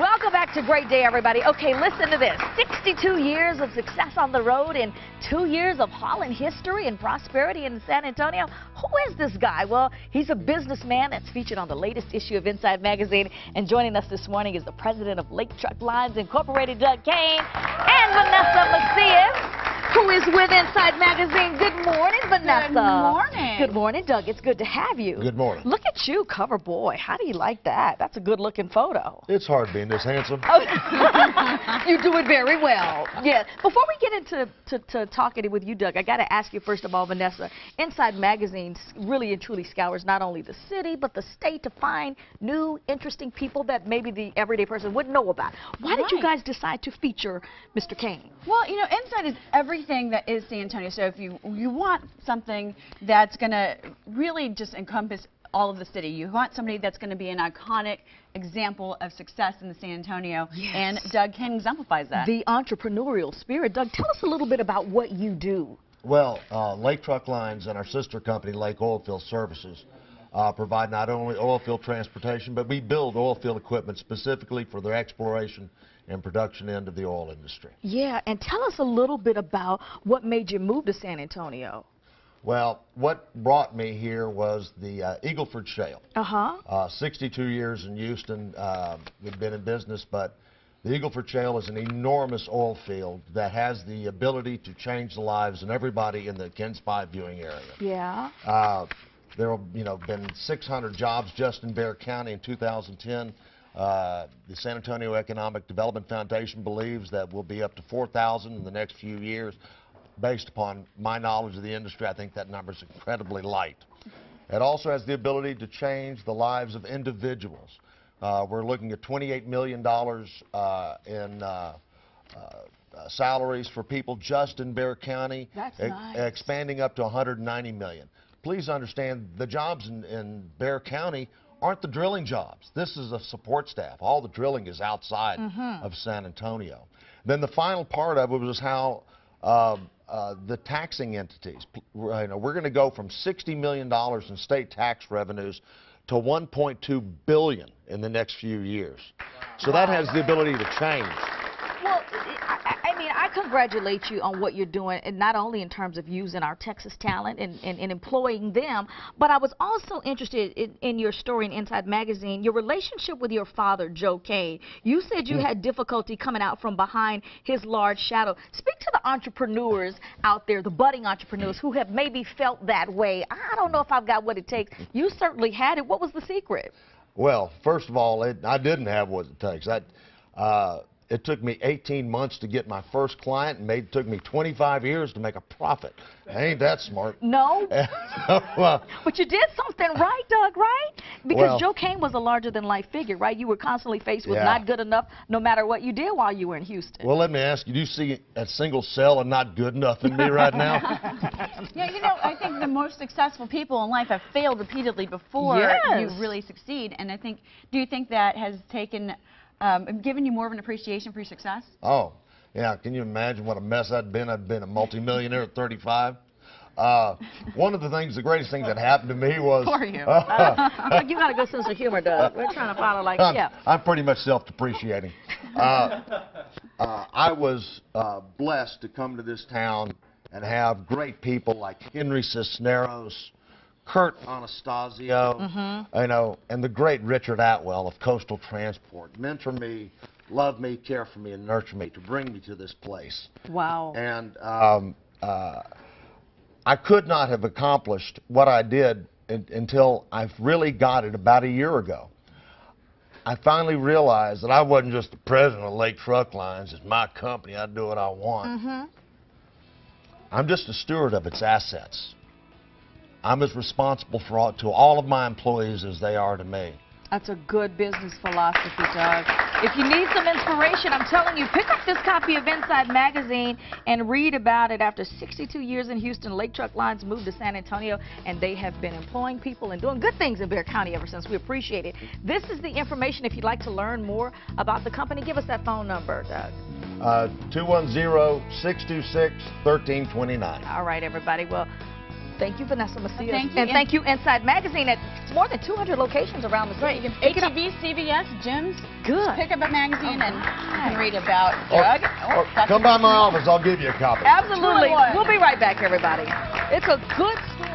Welcome back to Great Day, everybody. Okay, listen to this. 62 years of success on the road and 2 years of hauling history and prosperity in San Antonio. Who is this guy? Well, he's a businessman that's featured on the latest issue of NSIDE Magazine. And joining us this morning is the president of Lake Truck Lines Incorporated, Doug Cain, and Vanessa Macias, who is with NSIDE Magazine. Good morning, Vanessa. Good morning. Good morning, Doug. It's good to have you. Good morning. Look at you, cover boy. How do you like that? That's a good-looking photo. It's hard being this handsome. Oh, you do it very well. Yeah. Before we get into talking with you, Doug, I got to ask you first of all, Vanessa. NSIDE Magazine really and truly scours not only the city but the state to find new, interesting people that maybe the everyday person wouldn't know about. Why did you guys decide to feature Mr. Cain? Well, you know, NSIDE is everything that is San Antonio. So if you want something that's going to really just encompass all of the city, you want somebody that's going to be an iconic example of success in the San Antonio, and Doug Cain exemplifies that. The entrepreneurial spirit. Doug, tell us a little bit about what you do. Well, Lake Truck Lines and our sister company, Lake Oilfield Services, provide not only oilfield transportation, but we build oilfield equipment specifically for the exploration and production end of the oil industry. Yeah, and tell us a little bit about what made you move to San Antonio. Well, what brought me here was the Eagle Ford Shale. 62 years in Houston, we've been in business, but the Eagle Ford Shale is an enormous oil field that has the ability to change the lives of everybody in the KENS 5 viewing area. Yeah. There have been 600 jobs just in Bexar County in 2010. The San Antonio Economic Development Foundation believes that we'll be up to 4,000 in the next few years. Based upon my knowledge of the industry, I think that number is incredibly light. It also has the ability to change the lives of individuals. We're looking at $28 million in salaries for people just in Bexar County. That's nice. Expanding up to $190 million. Please understand, the jobs in Bexar County aren't the drilling jobs. This is a support staff. All the drilling is outside of San Antonio. Then the final part of it was how the taxing entities, we're going to go from $60 million in state tax revenues to $1.2 billion in the next few years. So that has the ability to change. Well, I mean, I congratulate you on what you're doing, and not only in terms of using our Texas talent and employing them, but I was also interested in your story in NSIDE Magazine, your relationship with your father, Joe Cain. You said you had difficulty coming out from behind his large shadow. Speak to the entrepreneurs out there, the budding entrepreneurs who have maybe felt that way. I don't know if I've got what it takes. You certainly had it. What was the secret? Well, first of all, I didn't have what it takes. It took me 18 months to get my first client, and it took me 25 years to make a profit. Ain't that smart? No. But you did something right, Doug, right? Because Joe Cain was a larger-than-life figure, right? You were constantly faced with not good enough no matter what you did while you were in Houston. Well, let me ask you, do you see a single cell and not good enough in me right now? Yeah, you know, I think the most successful people in life have failed repeatedly before you really succeed. And I think, do you think that has taken... given you more of an appreciation for your success? Oh, yeah. Can you imagine what a mess I'd been? I'd been a multimillionaire at 35. One of the greatest things that happened to me was... For you. You got a good sense of humor, Doug. We're trying to follow like, I'm pretty much self-depreciating. I was blessed to come to this town and have great people like Henry Cisneros, Kurt Anastasio, and the great Richard Atwell of Coastal Transport mentor me, love me, care for me, and nurture me to bring me to this place. Wow. And I could not have accomplished what I did until I really got it about a year ago. I finally realized that I wasn't just the president of Lake Truck Lines. It's my company. I do what I want. I'm just a steward of its assets. I'm as responsible to all of my employees as they are to me. That's a good business philosophy, Doug. If you need some inspiration, I'm telling you, pick up this copy of NSIDE Magazine and read about it. After 62 years in Houston, Lake Truck Lines moved to San Antonio, and they have been employing people and doing good things in Bexar County ever since. We appreciate it. This is the information. If you'd like to learn more about the company, give us that phone number, Doug. 210-626-1329. All right, everybody. Well, Thank you, Vanessa Macias. Thank you. And thank you, NSIDE Magazine, at more than 200 locations around the city. Right, you can pick it up. HEB, CVS, gyms. Good. Pick up a magazine and you Alright. can read about Or drug. come by my office. I'll give you a copy. Absolutely. Truly was. We'll be right back, everybody. It's a good story.